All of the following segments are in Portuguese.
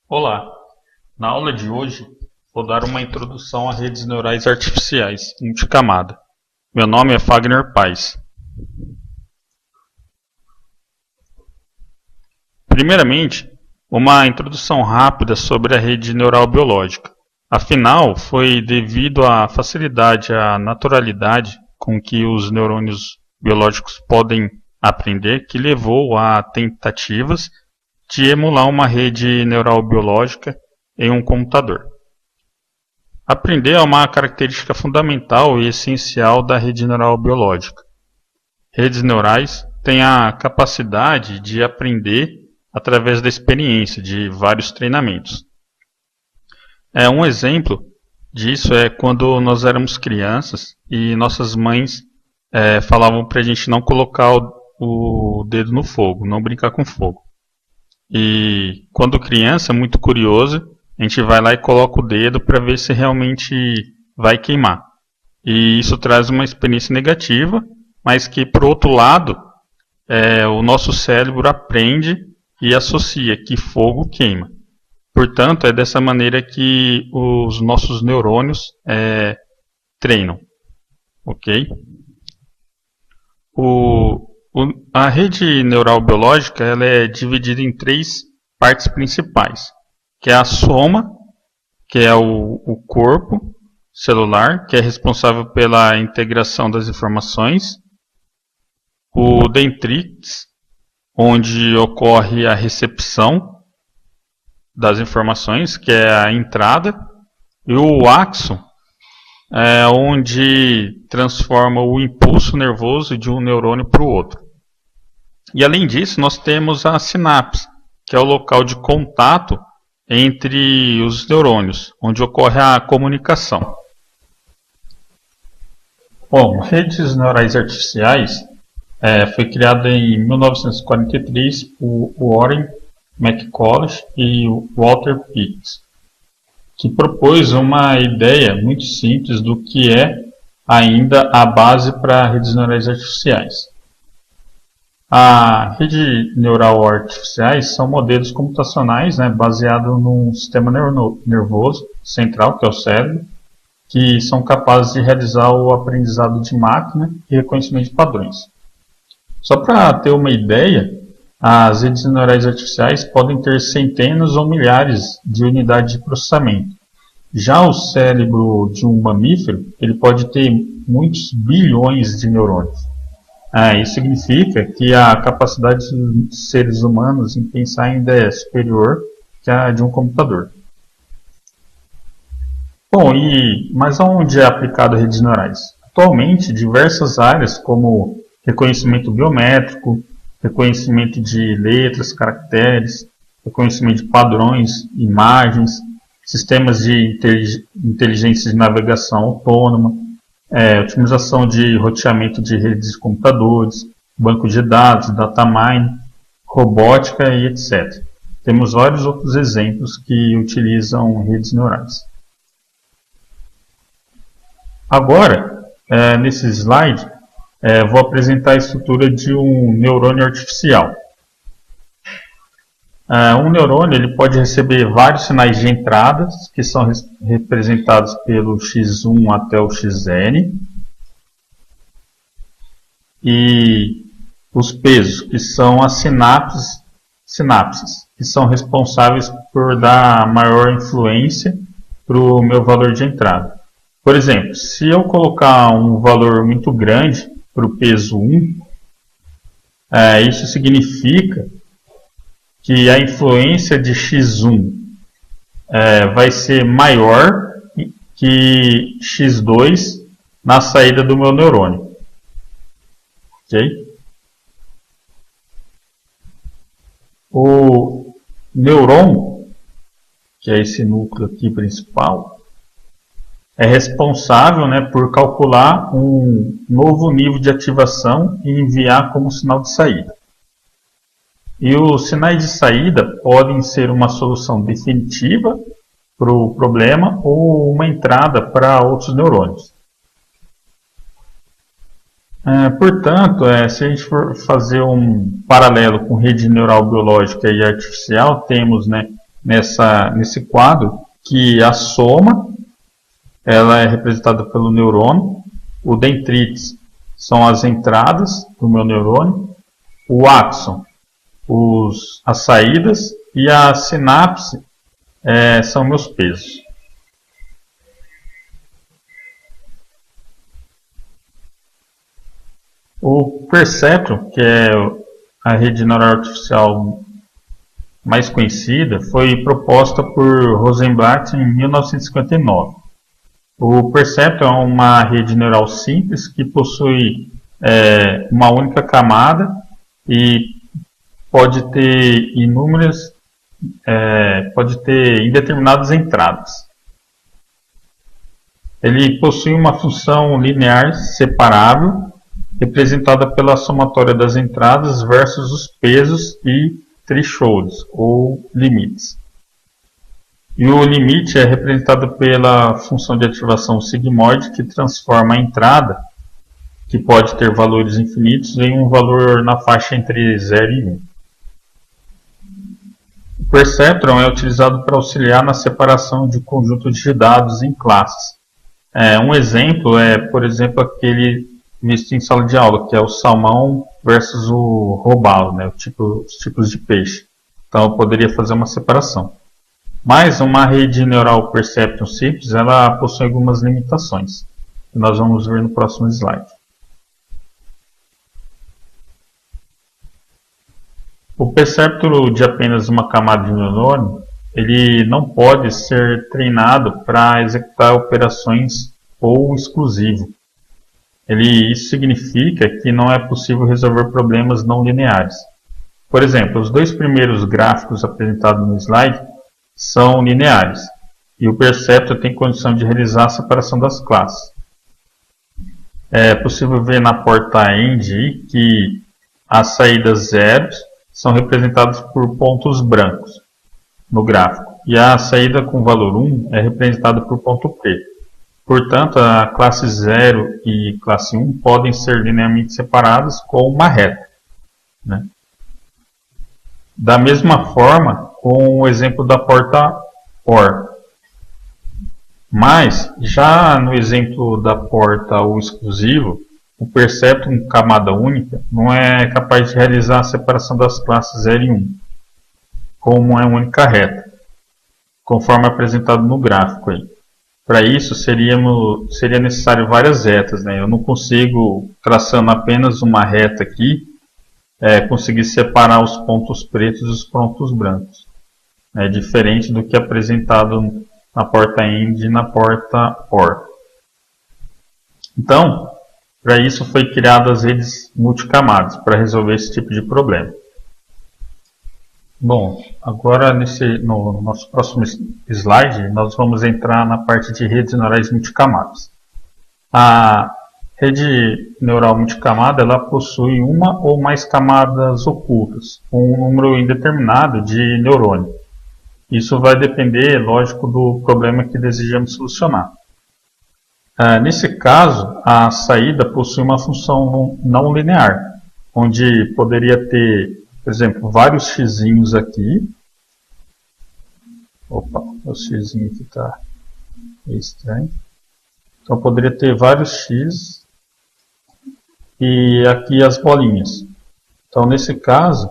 Olá! Na aula de hoje, vou dar uma introdução a redes neurais artificiais multicamada. Meu nome é Fagner Paes. Primeiramente, uma introdução rápida sobre a rede neural biológica. Afinal, foi devido à facilidade e à naturalidade com que os neurônios biológicos podem aprender que levou a tentativas de emular uma rede neural biológica em um computador. Aprender é uma característica fundamental e essencial da rede neural biológica. Redes neurais têm a capacidade de aprender através da experiência de vários treinamentos. Um exemplo disso é quando nós éramos crianças e nossas mães falavam para a gente não colocar o dedo no fogo, não brincar com fogo. E quando criança, muito curioso, a gente vai lá e coloca o dedo para ver se realmente vai queimar. E isso traz uma experiência negativa, mas que, por outro lado, o nosso cérebro aprende e associa que fogo queima. Portanto, é dessa maneira que os nossos neurônios treinam. Ok? A rede neural biológica ela é dividida em três partes principais, que é a soma, que é o corpo celular, que é responsável pela integração das informações, o dendrites, onde ocorre a recepção das informações, que é a entrada, e o axon, onde transforma o impulso nervoso de um neurônio para o outro. E além disso, nós temos a sinapse, que é o local de contato entre os neurônios, onde ocorre a comunicação. Bom, redes neurais artificiais foi criada em 1943 por Warren McCulloch e Walter Pitts, que propôs uma ideia muito simples do que é ainda a base para redes neurais artificiais. A rede neural artificiais são modelos computacionais baseados num sistema nervoso central, que é o cérebro, que são capazes de realizar o aprendizado de máquina e reconhecimento de padrões. Só para ter uma ideia, as redes neurais artificiais podem ter centenas ou milhares de unidades de processamento. Já o cérebro de um mamífero ele pode ter muitos bilhões de neurônios. Isso significa que a capacidade dos seres humanos em pensar ainda é superior que a de um computador. Bom, mas aonde é aplicado redes neurais? Atualmente, diversas áreas como reconhecimento biométrico, reconhecimento de letras, caracteres, reconhecimento de padrões, imagens, sistemas de inteligência de navegação autônoma, otimização de roteamento de redes de computadores, banco de dados, data mining, robótica e etc. Temos vários outros exemplos que utilizam redes neurais. Agora, nesse slide, vou apresentar a estrutura de um neurônio artificial. Um neurônio ele pode receber vários sinais de entradas, que são representados pelo x1 até o xn, e os pesos, que são as sinapses, que são responsáveis por dar maior influência para o meu valor de entrada. Por exemplo, se eu colocar um valor muito grande para o peso 1, isso significa que a influência de x1 vai ser maior que x2 na saída do meu neurônio. Ok? O neurônio, que é esse núcleo aqui principal, é responsável por calcular um novo nível de ativação e enviar como sinal de saída. E os sinais de saída podem ser uma solução definitiva para o problema ou uma entrada para outros neurônios. Portanto, se a gente for fazer um paralelo com rede neural biológica e artificial, temos nesse quadro que a soma ela é representada pelo neurônio, o dendrites são as entradas do meu neurônio, o axon, as saídas, e a sinapse são meus pesos. O perceptron, que é a rede neural artificial mais conhecida, foi proposta por Rosenblatt em 1959. O perceptron é uma rede neural simples que possui uma única camada e pode ter indeterminadas entradas. Ele possui uma função linear separável, representada pela somatória das entradas versus os pesos e thresholds, ou limites. E o limite é representado pela função de ativação sigmoide, que transforma a entrada, que pode ter valores infinitos, em um valor na faixa entre 0 e 1. O perceptron é utilizado para auxiliar na separação de conjuntos de dados em classes. Um exemplo é, por exemplo, aquele visto em sala de aula, que é o salmão versus o robalo, né, os tipos de peixe. Então eu poderia fazer uma separação. Mas uma rede neural perceptron simples, ela possui algumas limitações, que nós vamos ver no próximo slide. O perceptron de apenas uma camada de neurônio, ele não pode ser treinado para executar operações ou exclusivo. Isso significa que não é possível resolver problemas não lineares. Por exemplo, os dois primeiros gráficos apresentados no slide são lineares, e o perceptron tem condição de realizar a separação das classes. É possível ver na porta END que as saídas zeros são representadas por pontos brancos no gráfico, e a saída com valor 1 é representada por ponto preto. Portanto, a classe 0 e classe 1 podem ser linearmente separadas com uma reta, né? Da mesma forma, com o exemplo da porta OR. Mas, já no exemplo da porta O exclusivo, o perceptron camada única não é capaz de realizar a separação das classes 0 e 1, como é única reta, conforme apresentado no gráfico aí. Para isso, seria necessário várias retas, né? Eu não consigo, traçando apenas uma reta aqui, conseguir separar os pontos pretos dos pontos brancos. É diferente do que é apresentado na porta END e na porta OR. Então, para isso foi criadas as redes multicamadas, para resolver esse tipo de problema. Bom, agora no nosso próximo slide, nós vamos entrar na parte de redes neurais multicamadas. A rede neural multicamada ela possui uma ou mais camadas ocultas, com um número indeterminado de neurônios. Isso vai depender, lógico, do problema que desejamos solucionar. Nesse caso, a saída possui uma função não linear, onde poderia ter, por exemplo, vários xizinhos aqui. Opa, o xizinho aqui está estranho. Então, poderia ter vários x e aqui as bolinhas. Então, nesse caso,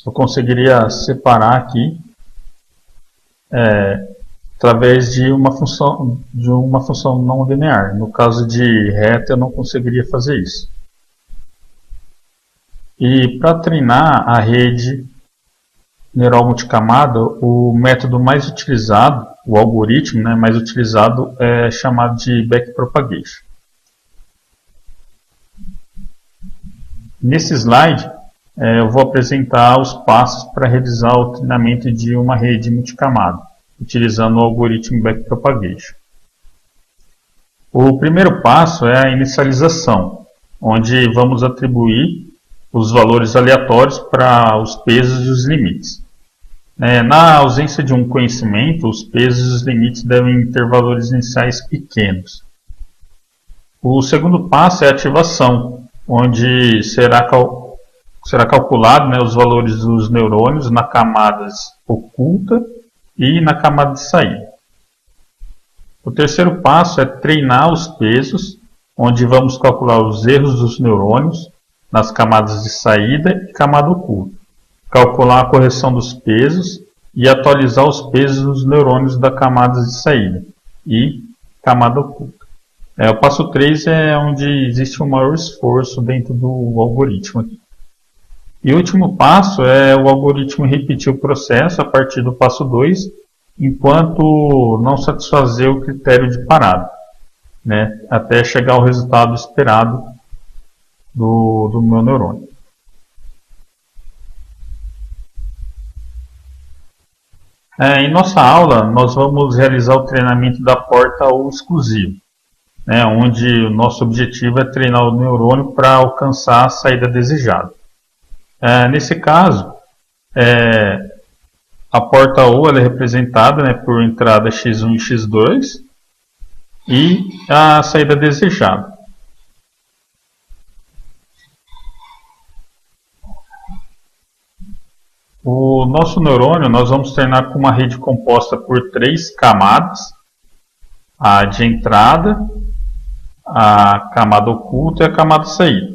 eu conseguiria separar aqui através de uma função não linear. No caso de reta, eu não conseguiria fazer isso. E para treinar a rede neural multicamada, o método mais utilizado, o algoritmo mais utilizado é chamado de backpropagation. Nesse slide, eu vou apresentar os passos para realizar o treinamento de uma rede multicamada, utilizando o algoritmo backpropagation. O primeiro passo é a inicialização, onde vamos atribuir os valores aleatórios para os pesos e os limites. Na ausência de um conhecimento, os pesos e os limites devem ter valores iniciais pequenos. O segundo passo é a ativação, onde será será calculado, né, os valores dos neurônios na camada oculta e na camada de saída. O terceiro passo é treinar os pesos, onde vamos calcular os erros dos neurônios nas camadas de saída e camada oculta. Calcular a correção dos pesos e atualizar os pesos dos neurônios da camada de saída e camada oculta. O passo 3 é onde existe um maior esforço dentro do algoritmo aqui. E o último passo é o algoritmo repetir o processo a partir do passo 2, enquanto não satisfazer o critério de parada, né, até chegar ao resultado esperado do meu neurônio. Em nossa aula, nós vamos realizar o treinamento da porta ou exclusivo, né, onde o nosso objetivo é treinar o neurônio para alcançar a saída desejada. Nesse caso, a porta O ela é representada, né, por entrada x1 e x2 e a saída desejada. O nosso neurônio nós vamos treinar com uma rede composta por 3 camadas: a de entrada, a camada oculta e a camada de saída.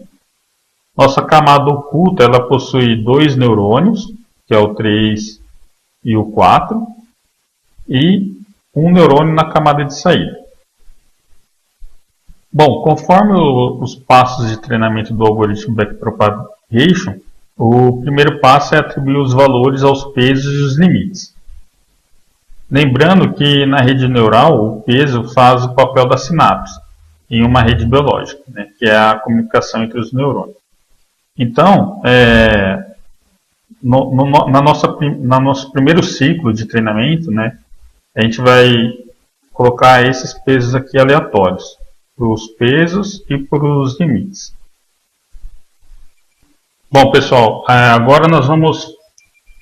Nossa camada oculta ela possui 2 neurônios, que é o 3 e o 4, e um neurônio na camada de saída. Bom, conforme os passos de treinamento do algoritmo Backpropagation, o primeiro passo é atribuir os valores aos pesos e os limites. Lembrando que na rede neural o peso faz o papel da sinapse em uma rede biológica, né, que é a comunicação entre os neurônios. Então, no nosso primeiro ciclo de treinamento, né, a gente vai colocar esses pesos aqui aleatórios, para os pesos e para os limites. Bom, pessoal, agora nós vamos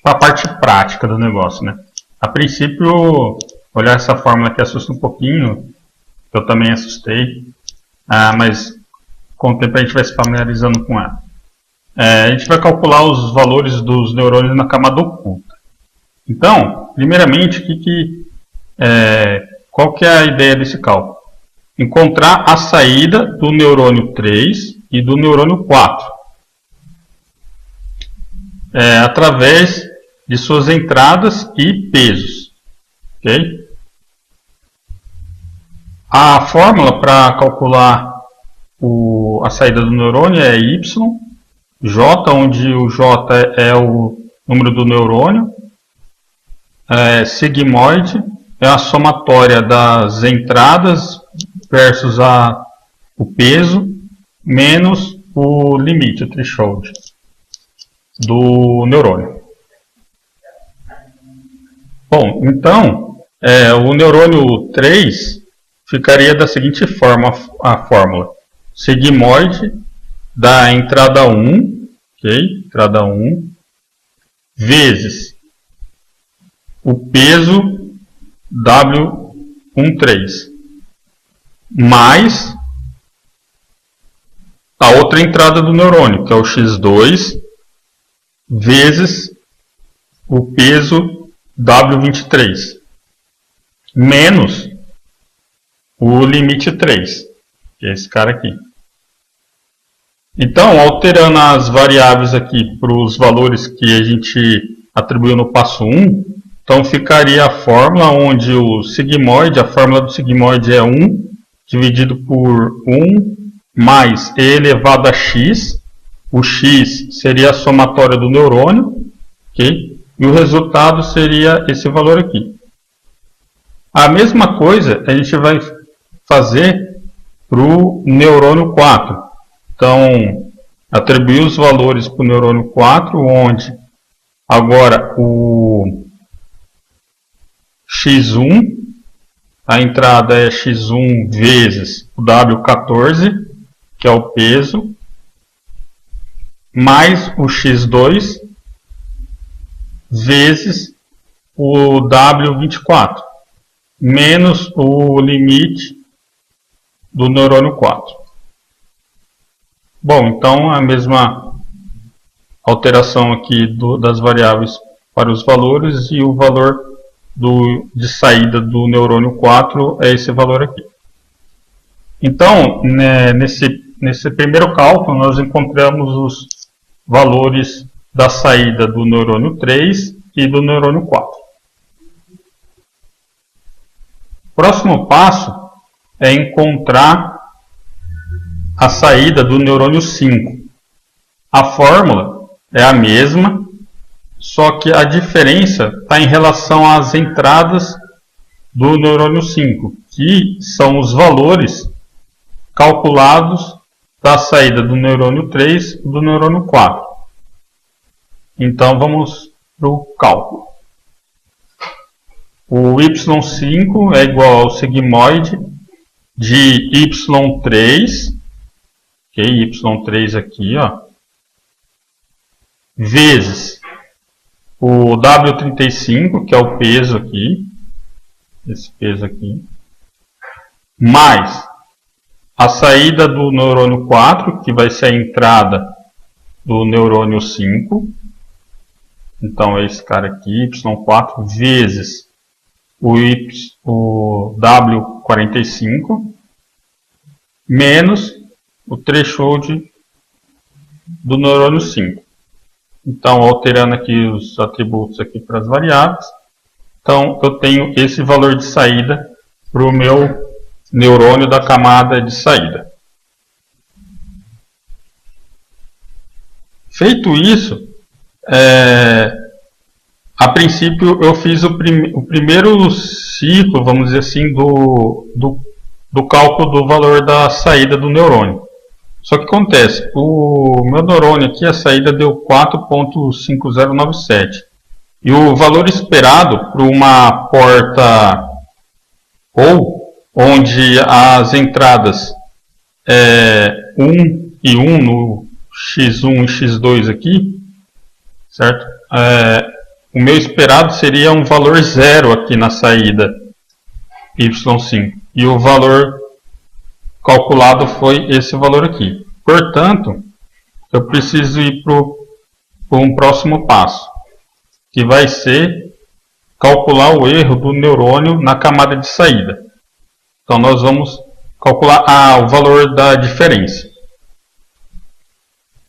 para a parte prática do negócio, né? A princípio, olhar essa fórmula aqui assusta um pouquinho, eu também assustei, mas com o tempo a gente vai se familiarizando com ela. A gente vai calcular os valores dos neurônios na camada oculta. Então, primeiramente, qual que é a ideia desse cálculo? Encontrar a saída do neurônio 3 e do neurônio 4. Através de suas entradas e pesos. Okay? A fórmula para calcular a saída do neurônio é y, j, onde o j é o número do neurônio, sigmoide é a somatória das entradas versus o peso, menos o limite, o threshold do neurônio. Bom, então, o neurônio 3 ficaria da seguinte forma a fórmula. Sigmoide da entrada 1, okay? Entrada 1, vezes o peso W13, mais a outra entrada do neurônio, que é o X2, vezes o peso W23, menos o limite 3, que é esse cara aqui. Então, alterando as variáveis aqui para os valores que a gente atribuiu no passo 1, então ficaria a fórmula onde o sigmoide, a fórmula do sigmoide é 1 dividido por 1 mais e elevado a x. O x seria a somatória do neurônio, okay? E o resultado seria esse valor aqui. A mesma coisa a gente vai fazer para o neurônio 4. Então, atribuir os valores para o neurônio 4, onde agora o x1, a entrada é x1 vezes o W14, que é o peso, mais o x2 vezes o W24, menos o limite do neurônio 4. Bom, então alteração aqui das variáveis para os valores, e o valor de saída do neurônio 4 é esse valor aqui. Então, né, nesse primeiro cálculo, nós encontramos os valores da saída do neurônio 3 e do neurônio 4. O próximo passo é encontrar a saída do neurônio 5. A fórmula é a mesma, só que a diferença está em relação às entradas do neurônio 5, que são os valores calculados da saída do neurônio 3 e do neurônio 4. Então vamos para o cálculo. O y5 é igual ao sigmoide de y3, y3 aqui, ó, vezes o W35, que é o peso aqui, esse peso aqui, mais a saída do neurônio 4, que vai ser a entrada do neurônio 5. Então é esse cara aqui, y4, vezes o W45, menos o threshold do neurônio 5. Então, alterando aqui os atributos aqui para as variáveis, então eu tenho esse valor de saída para o meu neurônio da camada de saída. Feito isso, a princípio eu fiz o primeiro ciclo, vamos dizer assim, do cálculo do valor da saída do neurônio. Só que acontece, o meu neurônio aqui, a saída deu 4.5097. E o valor esperado para uma porta ou onde as entradas 1 e 1 no x1 e x2 aqui, certo? O meu esperado seria um valor 0 aqui na saída y5. E o valor calculado foi esse valor aqui. Portanto, eu preciso ir para um próximo passo, que vai ser calcular o erro do neurônio na camada de saída. Então, nós vamos calcular o valor da diferença.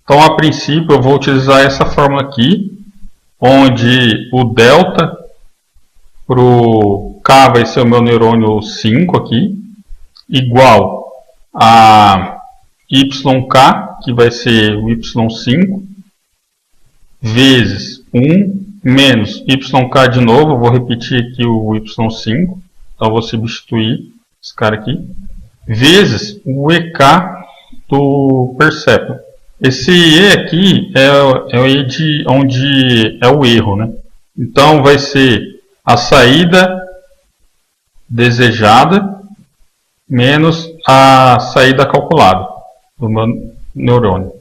Então, a princípio, eu vou utilizar essa fórmula aqui, onde o delta para o K vai ser o meu neurônio 5 aqui, igual a YK, que vai ser o Y5, vezes 1, menos YK de novo, eu vou repetir aqui o Y5, então eu vou substituir esse cara aqui, vezes o EK do perceptron. Esse E aqui é o E onde é o erro, né? Então vai ser a saída desejada menos a saída calculada do meu neurônio.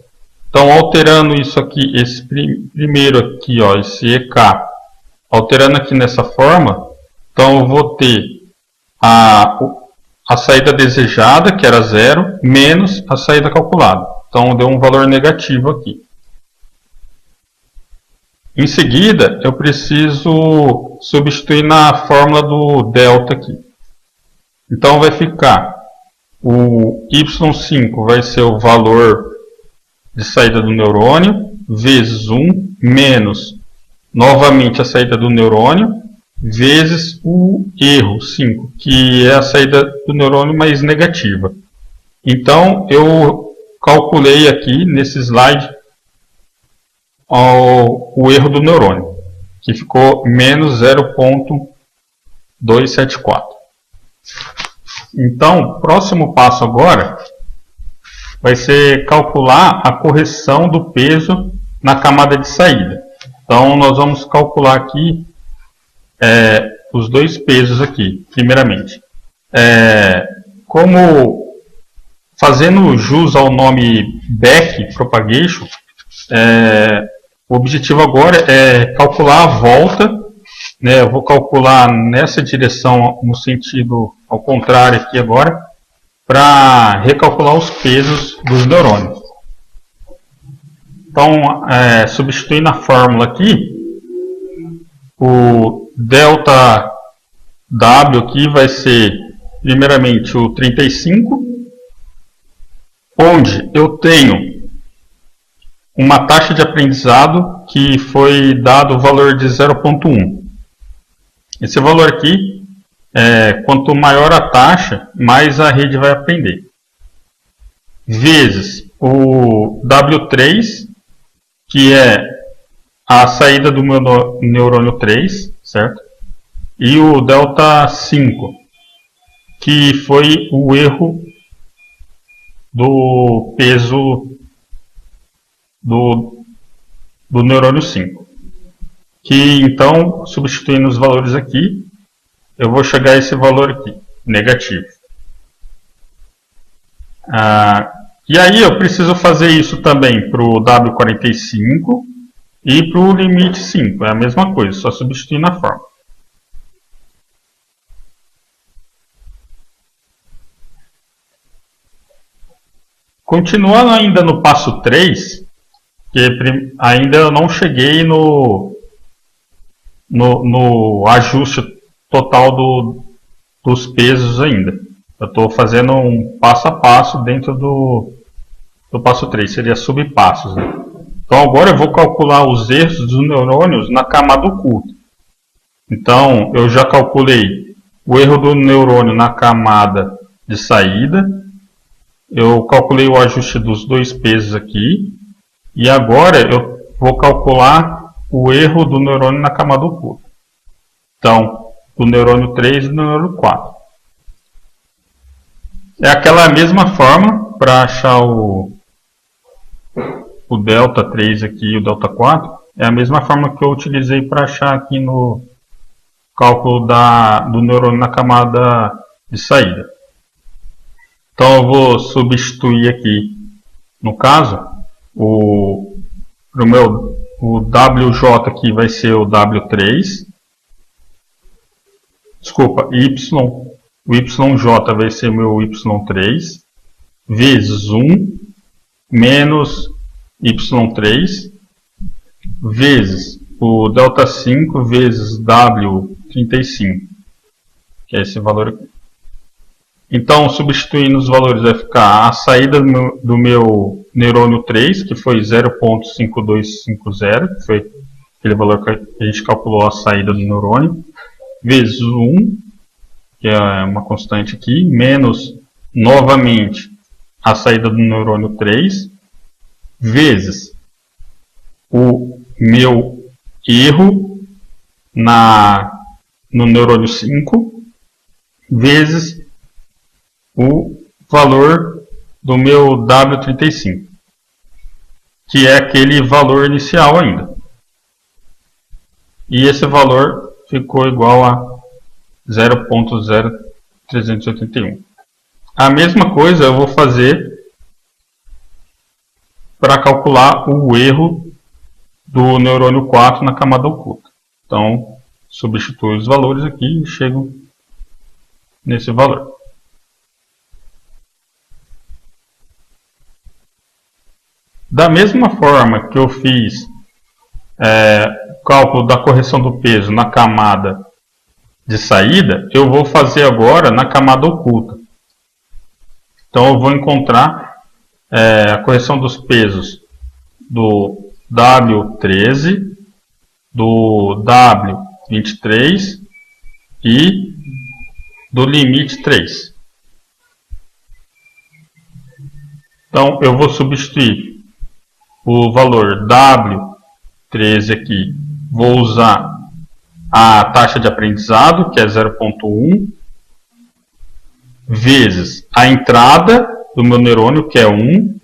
Então, alterando isso aqui, esse primeiro aqui, ó, esse EK, alterando aqui nessa forma, então eu vou ter a saída desejada, que era 0, menos a saída calculada. Então, deu um valor negativo aqui. Em seguida, eu preciso substituir na fórmula do delta aqui. Então, vai ficar o y5 vai ser o valor de saída do neurônio, vezes 1, menos, novamente, a saída do neurônio, vezes o erro 5, que é a saída do neurônio mais negativa. Então, eu calculei aqui, nesse slide, o erro do neurônio, que ficou menos 0.274. Então, o próximo passo agora vai ser calcular a correção do peso na camada de saída. Então, nós vamos calcular aqui os dois pesos aqui, primeiramente. Como fazendo jus ao nome back propagation, o objetivo agora é calcular a volta, né? Eu vou calcular nessa direção, no sentido ao contrário aqui agora, para recalcular os pesos dos neurônios. Então, substituindo a fórmula aqui, o delta W aqui vai ser, primeiramente, o 35, onde eu tenho uma taxa de aprendizado que foi dado o valor de 0,1. Esse valor aqui, quanto maior a taxa, mais a rede vai aprender. Vezes o W3, que é a saída do meu neurônio 3, certo? E o delta 5, que foi o erro do peso do neurônio 5. Que então, substituindo os valores aqui, eu vou chegar a esse valor aqui, negativo. E aí eu preciso fazer isso também para o W45 e para o limite 5. É a mesma coisa, só substituir na forma. Continuando ainda no passo 3, que ainda eu não cheguei no ajuste total dos pesos ainda. Eu estou fazendo um passo a passo dentro do passo 3, seria subpassos. Né? Então agora eu vou calcular os erros dos neurônios na camada oculta. Então eu já calculei o erro do neurônio na camada de saída, eu calculei o ajuste dos dois pesos aqui, e agora eu vou calcular o erro do neurônio na camada oculta. Então, do neurônio 3 e do neurônio 4. É aquela mesma forma para achar o delta 3 aqui e o delta 4. É a mesma forma que eu utilizei para achar aqui no cálculo do neurônio na camada de saída. Então eu vou substituir aqui, no caso, o WJ aqui vai ser o W3. Desculpa, o YJ vai ser o meu Y3, vezes 1, menos Y3, vezes o delta 5, vezes W35, que é esse valor aqui. Então, substituindo os valores, vai ficar a saída do meu neurônio 3, que foi 0,5250, que foi aquele valor que a gente calculou a saída do neurônio, vezes 1, que é uma constante aqui, menos, novamente, a saída do neurônio 3, vezes o meu erro no neurônio 5, vezes o valor do meu W35, que é aquele valor inicial ainda. E esse valor ficou igual a 0,0381. A mesma coisa eu vou fazer para calcular o erro do neurônio 4 na camada oculta. Então, substituo os valores aqui e chego nesse valor. Da mesma forma que eu fiz o cálculo da correção do peso na camada de saída, eu vou fazer agora na camada oculta. Então eu vou encontrar a correção dos pesos do W13, do W23 e do limite 3. Então eu vou substituir o valor W13 aqui, vou usar a taxa de aprendizado, que é 0,1, vezes a entrada do meu neurônio, que é 1,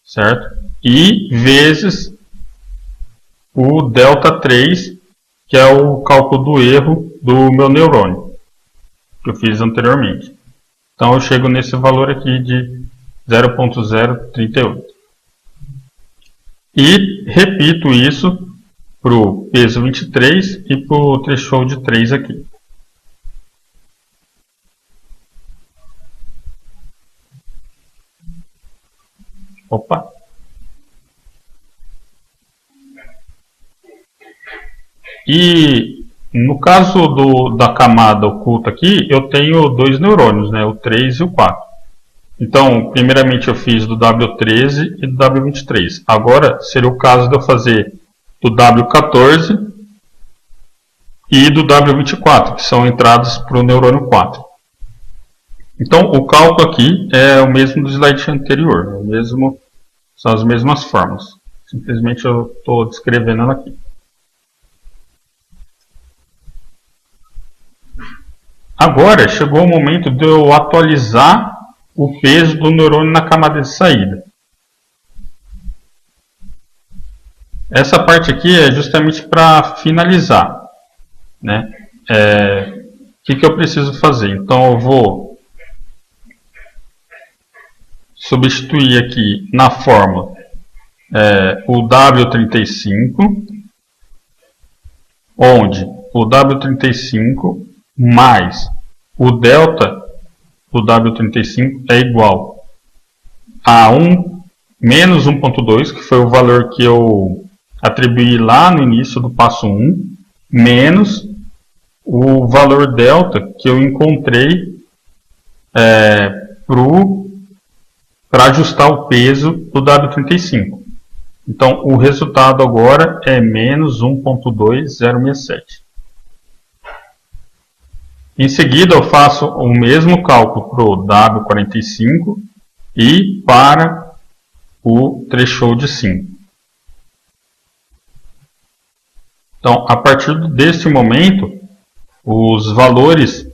certo? E vezes o delta 3, que é o cálculo do erro do meu neurônio, que eu fiz anteriormente. Então eu chego nesse valor aqui de 0,038. E repito isso para o peso 23 e para o threshold 3 aqui. Opa! E no caso da camada oculta aqui, eu tenho dois neurônios, né, o 3 e o 4. Então, primeiramente eu fiz do W13 e do W23. Agora seria o caso de eu fazer do W14 e do W24, que são entradas para o neurônio 4. Então, o cálculo aqui é o mesmo do slide anterior, são as mesmas formas. Simplesmente eu estou descrevendo ela aqui. Agora chegou o momento de eu atualizar o peso do neurônio na camada de saída. Essa parte aqui é justamente para finalizar, né? O que eu preciso fazer? Então eu vou substituir aqui na fórmula o W35, onde o W35 mais o delta do W35 é igual a 1 menos 1.2, que foi o valor que eu atribuí lá no início do passo 1, menos o valor delta que eu encontrei para ajustar o peso do W35. Então, o resultado agora é menos 1.2067. Em seguida, eu faço o mesmo cálculo para o W45 e para o threshold 5. Então, a partir deste momento, os valores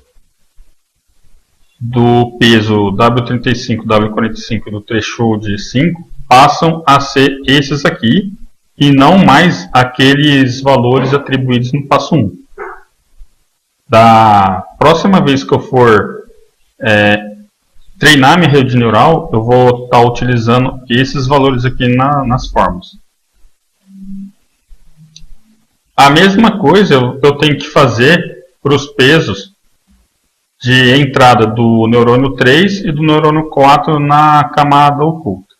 do peso W35, W45 e do threshold 5 passam a ser esses aqui e não mais aqueles valores atribuídos no passo 1. Da próxima vez que eu for treinar minha rede neural, eu vou estar utilizando esses valores aqui nas fórmulas. A mesma coisa eu tenho que fazer para os pesos de entrada do neurônio 3 e do neurônio 4 na camada oculta.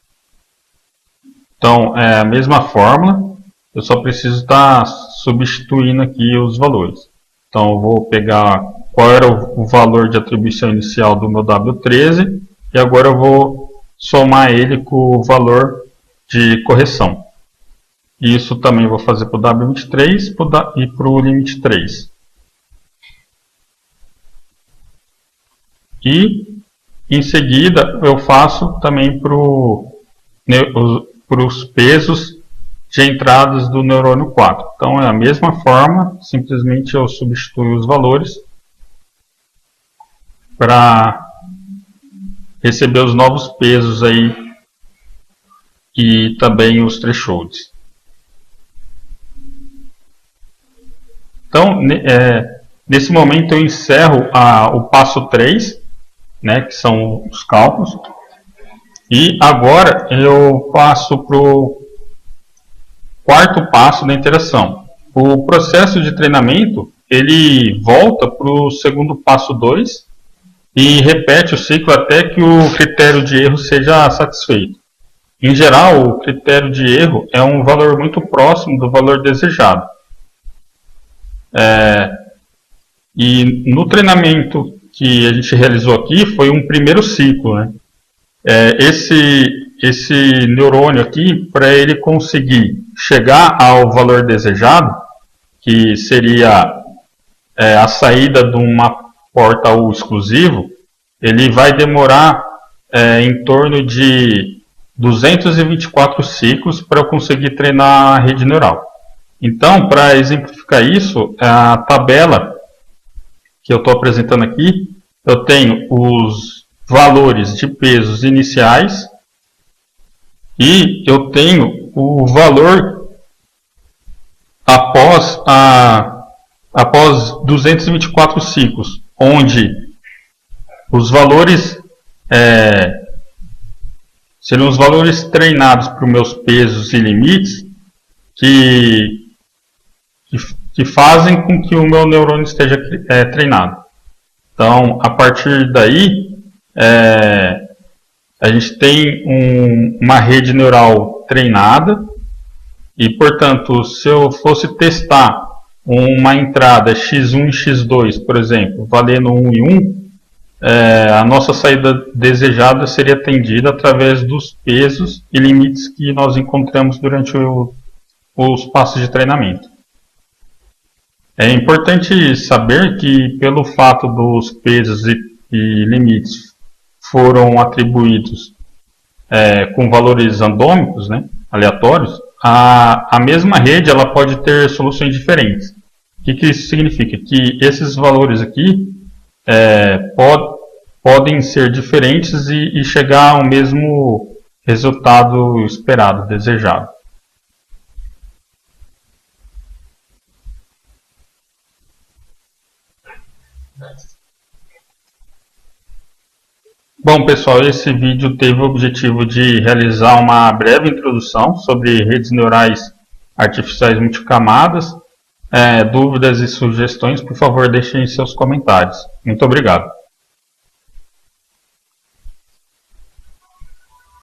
Então, é a mesma fórmula, eu só preciso estar substituindo aqui os valores. Então, eu vou pegar qual era o valor de atribuição inicial do meu W13 e agora eu vou somar ele com o valor de correção. Isso também vou fazer para o W23 e para o limite 3. E, em seguida, eu faço também para os pesos de entradas do neurônio 4. Então é a mesma forma, simplesmente eu substituo os valores para receber os novos pesos aí e também os thresholds. Então, nesse momento eu encerro o passo 3, né, que são os cálculos, e agora eu passo para o quarto passo da interação. O processo de treinamento ele volta para o segundo passo 2 e repete o ciclo até que o critério de erro seja satisfeito. Em geral, o critério de erro é um valor muito próximo do valor desejado. E no treinamento que a gente realizou aqui foi um primeiro ciclo, né? Esse neurônio aqui, para ele conseguir chegar ao valor desejado, que seria a saída de uma porta U exclusivo, ele vai demorar em torno de 224 ciclos para eu conseguir treinar a rede neural. Então, para exemplificar isso, a tabela que eu estou apresentando aqui, eu tenho os valores de pesos iniciais e eu tenho o valor após 224 ciclos, onde os valores seriam os valores treinados para os meus pesos e limites que fazem com que o meu neurônio esteja treinado. Então, a partir daí, a gente tem uma rede neural treinada e, portanto, se eu fosse testar uma entrada x1 e x2, por exemplo, valendo 1 e 1, a nossa saída desejada seria atendida através dos pesos e limites que nós encontramos durante os passos de treinamento. É importante saber que, pelo fato dos pesos e limites foram atribuídos com valores randômicos, né, aleatórios, a mesma rede ela pode ter soluções diferentes. O que isso significa? Que esses valores aqui podem ser diferentes e chegar ao mesmo resultado esperado, desejado. Bom, pessoal, esse vídeo teve o objetivo de realizar uma breve introdução sobre redes neurais artificiais multicamadas. Dúvidas e sugestões, por favor, deixem seus comentários. Muito obrigado.